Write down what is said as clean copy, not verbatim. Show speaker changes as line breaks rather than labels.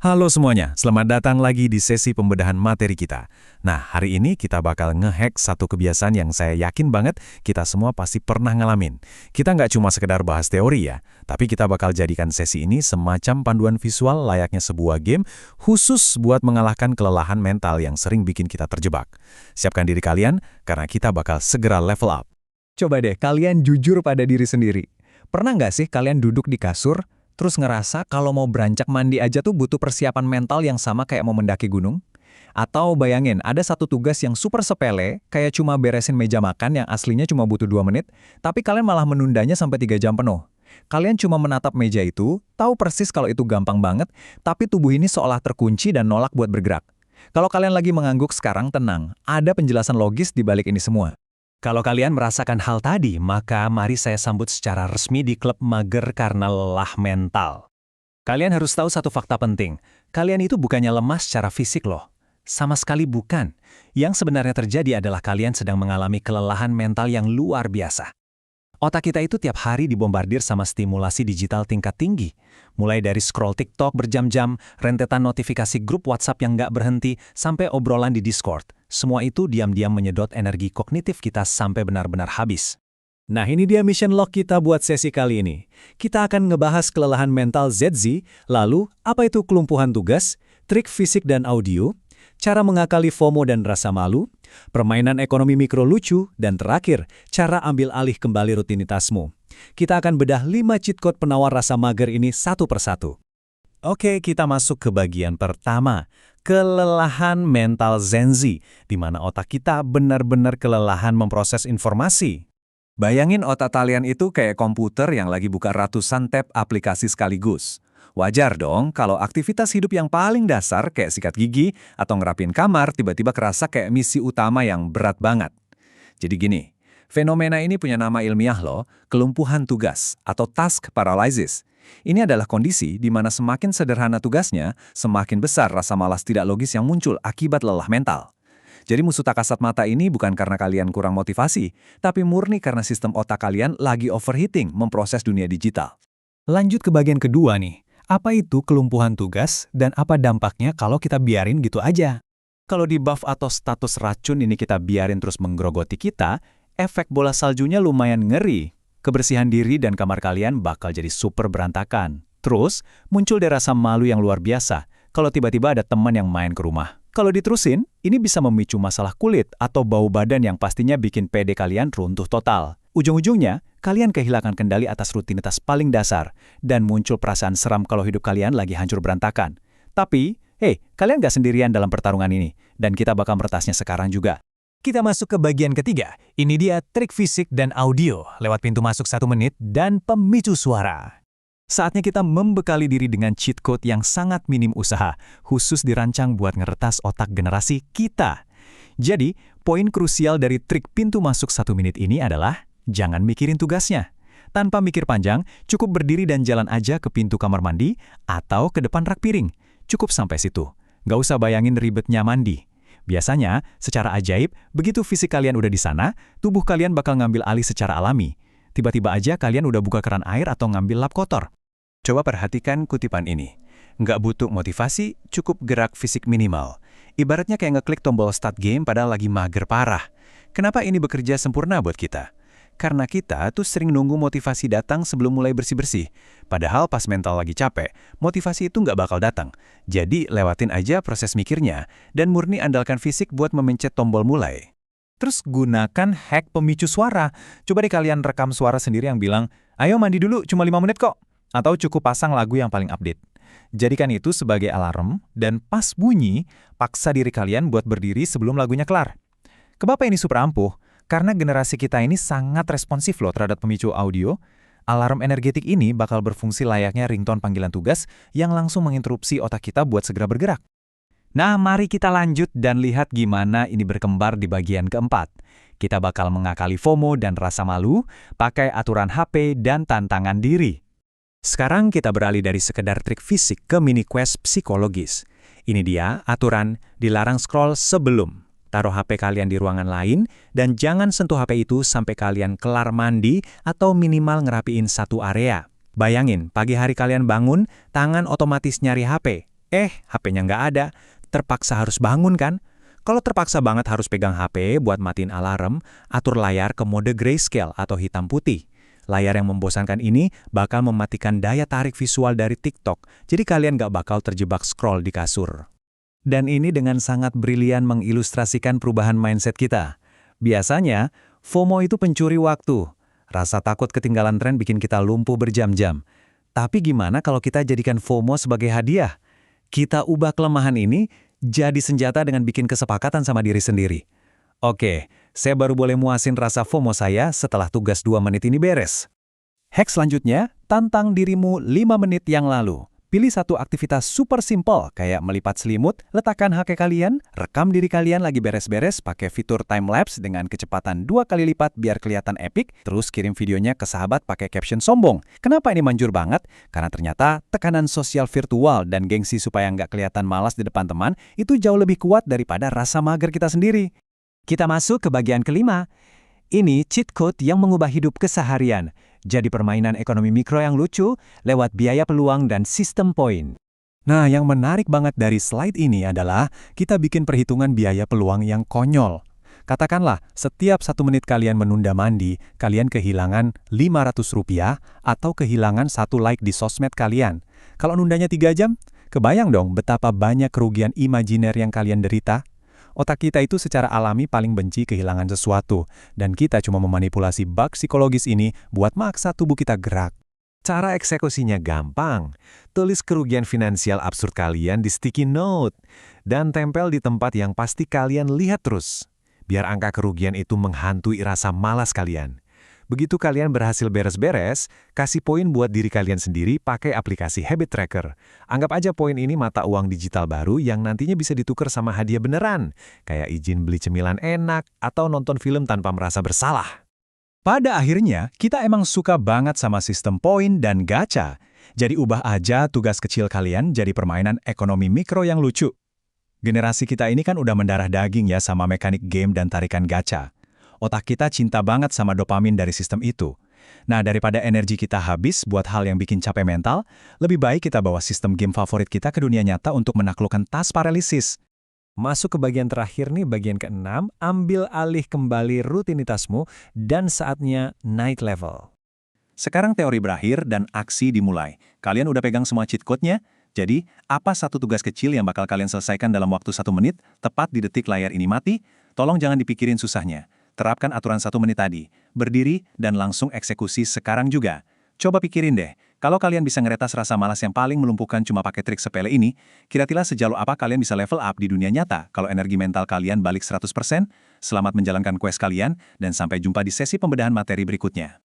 Halo semuanya, selamat datang lagi di sesi pembedahan materi kita. Nah, hari ini kita bakal ngehack satu kebiasaan yang saya yakin banget kita semua pasti pernah ngalamin. Kita nggak cuma sekedar bahas teori ya, tapi kita bakal jadikan sesi ini semacam panduan visual layaknya sebuah game khusus buat mengalahkan kelelahan mental yang sering bikin kita terjebak. Siapkan diri kalian, karena kita bakal segera level up.
Coba deh, kalian jujur pada diri sendiri. Pernah nggak sih kalian duduk di kasur, terus ngerasa kalau mau beranjak mandi aja tuh butuh persiapan mental yang sama kayak mau mendaki gunung? Atau bayangin, ada satu tugas yang super sepele, kayak cuma beresin meja makan yang aslinya cuma butuh 2 menit, tapi kalian malah menundanya sampai 3 jam penuh. Kalian cuma menatap meja itu, tahu persis kalau itu gampang banget, tapi tubuh ini seolah terkunci dan nolak buat bergerak. Kalau kalian lagi mengangguk sekarang, tenang, ada penjelasan logis di balik ini semua.
Kalau kalian merasakan hal tadi, maka mari saya sambut secara resmi di klub mager karena lelah mental. Kalian harus tahu satu fakta penting. Kalian itu bukannya lemah secara fisik loh. Sama sekali bukan. Yang sebenarnya terjadi adalah kalian sedang mengalami kelelahan mental yang luar biasa. Otak kita itu tiap hari dibombardir sama stimulasi digital tingkat tinggi. Mulai dari scroll TikTok berjam-jam, rentetan notifikasi grup WhatsApp yang nggak berhenti, sampai obrolan di Discord. Semua itu diam-diam menyedot energi kognitif kita sampai benar-benar habis.
Nah, ini dia mission log kita buat sesi kali ini. Kita akan ngebahas kelelahan mental ZZ, lalu apa itu kelumpuhan tugas, trik fisik dan audio, cara mengakali FOMO dan rasa malu, permainan ekonomi mikro lucu, dan terakhir, cara ambil alih kembali rutinitasmu. Kita akan bedah 5 cheat code penawar rasa mager ini satu persatu.
Oke, kita masuk ke bagian pertama, kelelahan mental Gen Z, di mana otak kita benar-benar kelelahan memproses informasi. Bayangin otak kalian itu kayak komputer yang lagi buka ratusan tab aplikasi sekaligus. Wajar dong kalau aktivitas hidup yang paling dasar kayak sikat gigi atau ngerapin kamar tiba-tiba kerasa kayak misi utama yang berat banget. Jadi gini, fenomena ini punya nama ilmiah loh, kelumpuhan tugas atau task paralysis. Ini adalah kondisi di mana semakin sederhana tugasnya, semakin besar rasa malas tidak logis yang muncul akibat lelah mental. Jadi musuh tak kasat mata ini bukan karena kalian kurang motivasi, tapi murni karena sistem otak kalian lagi overheating memproses dunia digital.
Lanjut ke bagian kedua nih. Apa itu kelumpuhan tugas dan apa dampaknya kalau kita biarin gitu aja?
Kalau di buff atau status racun ini kita biarin terus menggerogoti kita, efek bola saljunya lumayan ngeri. Kebersihan diri dan kamar kalian bakal jadi super berantakan. Terus, muncul deh rasa malu yang luar biasa kalau tiba-tiba ada teman yang main ke rumah. Kalau diterusin, ini bisa memicu masalah kulit atau bau badan yang pastinya bikin PD kalian runtuh total. Ujung-ujungnya, kalian kehilangan kendali atas rutinitas paling dasar dan muncul perasaan seram kalau hidup kalian lagi hancur berantakan. Tapi, kalian gak sendirian dalam pertarungan ini, dan kita bakal meretasnya sekarang juga.
Kita masuk ke bagian ketiga. Ini dia trik fisik dan audio lewat pintu masuk 1 menit dan pemicu suara. Saatnya kita membekali diri dengan cheat code yang sangat minim usaha, khusus dirancang buat ngeretas otak generasi kita. Jadi, poin krusial dari trik pintu masuk 1 menit ini adalah jangan mikirin tugasnya. Tanpa mikir panjang, cukup berdiri dan jalan aja ke pintu kamar mandi atau ke depan rak piring. Cukup sampai situ. Nggak usah bayangin ribetnya mandi. Biasanya, secara ajaib, begitu fisik kalian udah di sana, tubuh kalian bakal ngambil alih secara alami. Tiba-tiba aja kalian udah buka keran air atau ngambil lap kotor.
Coba perhatikan kutipan ini. Nggak butuh motivasi, cukup gerak fisik minimal. Ibaratnya kayak ngeklik tombol start game padahal lagi mager parah. Kenapa ini bekerja sempurna buat kita? Karena kita tuh sering nunggu motivasi datang sebelum mulai bersih-bersih. Padahal pas mental lagi capek, motivasi itu nggak bakal datang. Jadi lewatin aja proses mikirnya dan murni andalkan fisik buat memencet tombol mulai.
Terus gunakan hack pemicu suara. Coba deh kalian rekam suara sendiri yang bilang, ayo mandi dulu, cuma 5 menit kok. Atau cukup pasang lagu yang paling update. Jadikan itu sebagai alarm dan pas bunyi, paksa diri kalian buat berdiri sebelum lagunya kelar. Kenapa ini super ampuh? Karena generasi kita ini sangat responsif loh terhadap pemicu audio. Alarm energetik ini bakal berfungsi layaknya ringtone panggilan tugas yang langsung menginterupsi otak kita buat segera bergerak. Nah, mari kita lanjut dan lihat gimana ini berkembar di bagian keempat. Kita bakal mengakali FOMO dan rasa malu, pakai aturan HP dan tantangan diri. Sekarang kita beralih dari sekedar trik fisik ke mini quest psikologis. Ini dia aturan dilarang scroll sebelum. Taruh HP kalian di ruangan lain, dan jangan sentuh HP itu sampai kalian kelar mandi atau minimal ngerapiin satu area. Bayangin, pagi hari kalian bangun, tangan otomatis nyari HP.
HP-nya nggak ada. Terpaksa harus bangun kan? Kalau terpaksa banget harus pegang HP buat matiin alarm, atur layar ke mode grayscale atau hitam putih. Layar yang membosankan ini bakal mematikan daya tarik visual dari TikTok, jadi kalian nggak bakal terjebak scroll di kasur. Dan ini dengan sangat brilian mengilustrasikan perubahan mindset kita. Biasanya, FOMO itu pencuri waktu. Rasa takut ketinggalan tren bikin kita lumpuh berjam-jam. Tapi gimana kalau kita jadikan FOMO sebagai hadiah? Kita ubah kelemahan ini jadi senjata dengan bikin kesepakatan sama diri sendiri. Oke, saya baru boleh muasin rasa FOMO saya setelah tugas 2 menit ini beres. Hack selanjutnya, tantang dirimu 5 menit yang lalu. Pilih satu aktivitas super simple, kayak melipat selimut, letakkan HP kalian, rekam diri kalian lagi beres-beres pakai fitur time-lapse dengan kecepatan 2 kali lipat biar kelihatan epic, terus kirim videonya ke sahabat pakai caption sombong. Kenapa ini manjur banget? Karena ternyata tekanan sosial virtual dan gengsi supaya nggak kelihatan malas di depan teman itu jauh lebih kuat daripada rasa mager kita sendiri. Kita masuk ke bagian kelima. Ini cheat code yang mengubah hidup keseharian. Jadi permainan ekonomi mikro yang lucu lewat biaya peluang dan sistem poin. Nah, yang menarik banget dari slide ini adalah kita bikin perhitungan biaya peluang yang konyol. Katakanlah, setiap 1 menit kalian menunda mandi, kalian kehilangan Rp500 atau kehilangan 1 like di sosmed kalian. Kalau nundanya 3 jam, kebayang dong betapa banyak kerugian imajiner yang kalian derita? Otak kita itu secara alami paling benci kehilangan sesuatu, dan kita cuma memanipulasi bug psikologis ini buat maksa tubuh kita gerak. Cara eksekusinya gampang. Tulis kerugian finansial absurd kalian di sticky note, dan tempel di tempat yang pasti kalian lihat terus. Biar angka kerugian itu menghantui rasa malas kalian. Begitu kalian berhasil beres-beres, kasih poin buat diri kalian sendiri pakai aplikasi Habit Tracker. Anggap aja poin ini mata uang digital baru yang nantinya bisa ditukar sama hadiah beneran, kayak izin beli cemilan enak atau nonton film tanpa merasa bersalah. Pada akhirnya, kita emang suka banget sama sistem poin dan gacha. Jadi ubah aja tugas kecil kalian jadi permainan ekonomi mikro yang lucu. Generasi kita ini kan udah mendarah daging ya sama mekanik game dan tarikan gacha. Otak kita cinta banget sama dopamin dari sistem itu. Nah, daripada energi kita habis buat hal yang bikin capek mental, lebih baik kita bawa sistem game favorit kita ke dunia nyata untuk menaklukkan task paralisis. Masuk ke bagian terakhir nih, bagian ke-6, ambil alih kembali rutinitasmu dan saatnya naik level. Sekarang teori berakhir dan aksi dimulai. Kalian udah pegang semua cheat code-nya? Jadi, apa satu tugas kecil yang bakal kalian selesaikan dalam waktu 1 menit, tepat di detik layar ini mati? Tolong jangan dipikirin susahnya. Terapkan aturan 1 menit tadi, berdiri dan langsung eksekusi sekarang juga. Coba pikirin deh, kalau kalian bisa ngeretas rasa malas yang paling melumpuhkan cuma pakai trik sepele ini, kira-kira sejauh apa kalian bisa level up di dunia nyata kalau energi mental kalian balik 100%? Selamat menjalankan quest kalian, dan sampai jumpa di sesi pembedahan materi berikutnya.